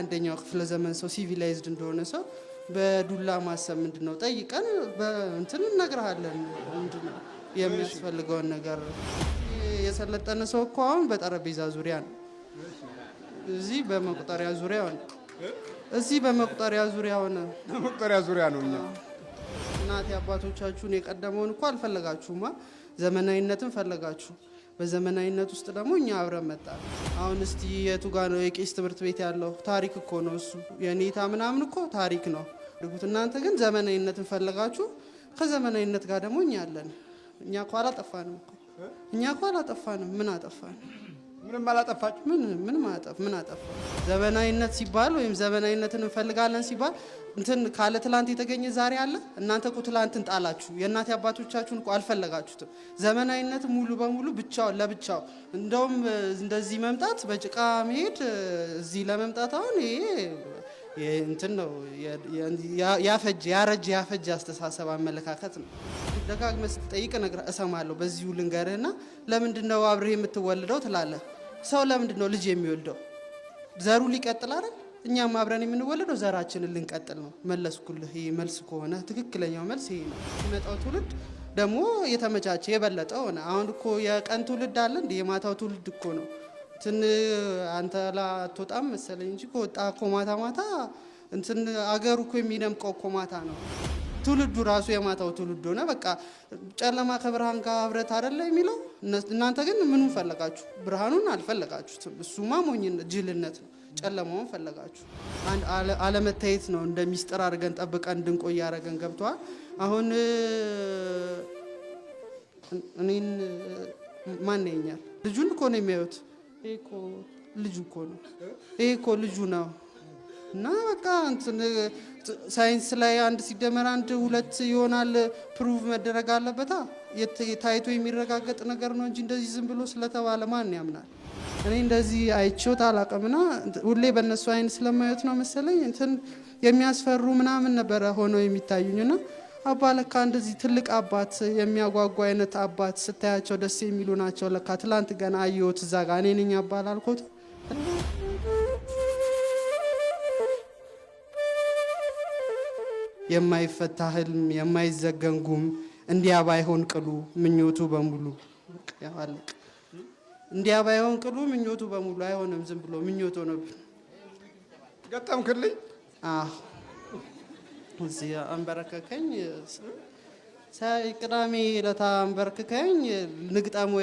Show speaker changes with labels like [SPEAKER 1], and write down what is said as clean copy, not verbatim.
[SPEAKER 1] የ21ኛው ክፍለ ዘመን ሰው ሲቪላይዝድ እንደሆነ ሰው በዱላ ማሰብ ምንድነው? ጠይቀን በእንትን እነግርሃለን ምንድነው የሚያስፈልገውን ነገር። የሰለጠነ ሰው እኮ አሁን በጠረጴዛ ዙሪያ ነው። እዚህ በመቁጠሪያ ዙሪያ ነው። እዚህ በመቁጠሪያ ዙሪያ ሆነ።
[SPEAKER 2] በመቁጠሪያ ዙሪያ ነው። እኛ
[SPEAKER 1] እናት አባቶቻችሁን የቀደመውን እኮ አልፈለጋችሁማ፣ ዘመናዊነትን ፈለጋችሁ። በዘመናዊነት ውስጥ ደግሞ እኛ አብረን መጣን። አሁን እስቲ የቱ ጋር ነው የቄስ ትምህርት ቤት ያለው? ታሪክ እኮ ነው እሱ። የኔታ ምናምን እኮ ታሪክ ነው። እናንተ ግን ዘመናዊነትን ፈለጋችሁ። ከዘመናዊነት ጋር ደግሞ እኛ አለን። እኛ እኮ አላጠፋንም እኮ። እኛ እኮ አላጠፋንም። ምን አጠፋን?
[SPEAKER 2] ምንም አላጠፋችሁ።
[SPEAKER 1] ምን አጠፋ? ዘመናዊነት ሲባል ወይም ዘመናዊነትን እንፈልጋለን ሲባል እንትን ካለ ትላንት የተገኘ ዛሬ አለ። እናንተ እኮ ትላንትን ጣላችሁ። የእናት አባቶቻችሁን እኮ አልፈለጋችሁትም። ዘመናዊነት ሙሉ በሙሉ ብቻው ለብቻው። እንደውም እንደዚህ መምጣት በጭቃ መሄድ እዚህ ለመምጣት አሁን ይሄ እንትን ነው ያረጀ አስተሳሰብ አመለካከት ነው። ደጋግመህ ስትጠይቅ እሰማለሁ። በዚሁ ልንገርህና ለምንድን ነው አብረህ የምትወልደው ትላለህ። ሰው ለምንድን ነው ልጅ የሚወልደው? ዘሩ ሊቀጥል አይደል? እኛም አብረን የምንወለደው ዘራችንን ልንቀጥል ነው። መለስኩልህ። ይሄ መልስ ከሆነ ትክክለኛው መልስ ይሄ ነው። የሚመጣው ትውልድ ደግሞ የተመቻቸ የበለጠ ሆነ። አሁን እኮ የቀን ትውልድ አለ እንዴ? የማታው ትውልድ እኮ ነው። አንተ አትወጣም መሰለኝ እንጂ ከወጣ እኮ ማታ እንትን አገሩ እኮ የሚደምቀው እኮ ማታ ነው። ትውልዱ ራሱ የማታው ትውልድ ሆነ። በቃ ጨለማ ከብርሃን ጋር ህብረት አይደለ የሚለው። እናንተ ግን ምኑን ፈለጋችሁ? ብርሃኑን አልፈለጋችሁትም። እሱማ ሞኝነት፣ ጅልነት ነው። ጨለማውን ፈለጋችሁ። አንድ አለመታየት ነው እንደ ሚስጥር አድርገን ጠብቀን እንድንቆይ ያደረገን። ገብቷል? አሁን እኔን ማን ያኛል? ልጁን እኮ ነው የሚያዩት። ይሄ እኮ ልጁ እኮ ነው። ይሄ እኮ ልጁ ነው። እና በቃ እንትን ሳይንስ ላይ 1 ሲደመር 1 2 ይሆናል ፕሩቭ መደረግ አለበታ። ታይቶ የሚረጋገጥ ነገር ነው እንጂ እንደዚህ ዝም ብሎ ስለተባለ ማን ያምናል? እኔ እንደዚህ አይቼው አላውቅምና ሁሌ በእነሱ አይን ስለማየት ነው መሰለኝ እንትን የሚያስፈሩ ምናምን ነበረ ሆነው የሚታዩኝና አባ ለካ እንደዚህ ትልቅ አባት የሚያጓጓ አይነት አባት ስታያቸው ደስ የሚሉ ናቸው። ለካ ትላንት ገና አየሁት እዛ ጋር እኔ ነኝ አባ አላልኩት። የማይፈታ ህልም የማይዘገን ጉም እንዲያ ባይሆን ቅሉ ምኞቱ በሙሉ ያዋለቅ። እንዲያ ባይሆን ቅሉ ምኞቱ በሙሉ አይሆንም። ዝም ብሎ ምኞት ሆነብን።
[SPEAKER 2] ገጠምክልኝ?
[SPEAKER 1] አዎ እዚህ አንበረከከኝ። ቅዳሜ ዕለት አንበረከከኝ። ንግጠም ወይ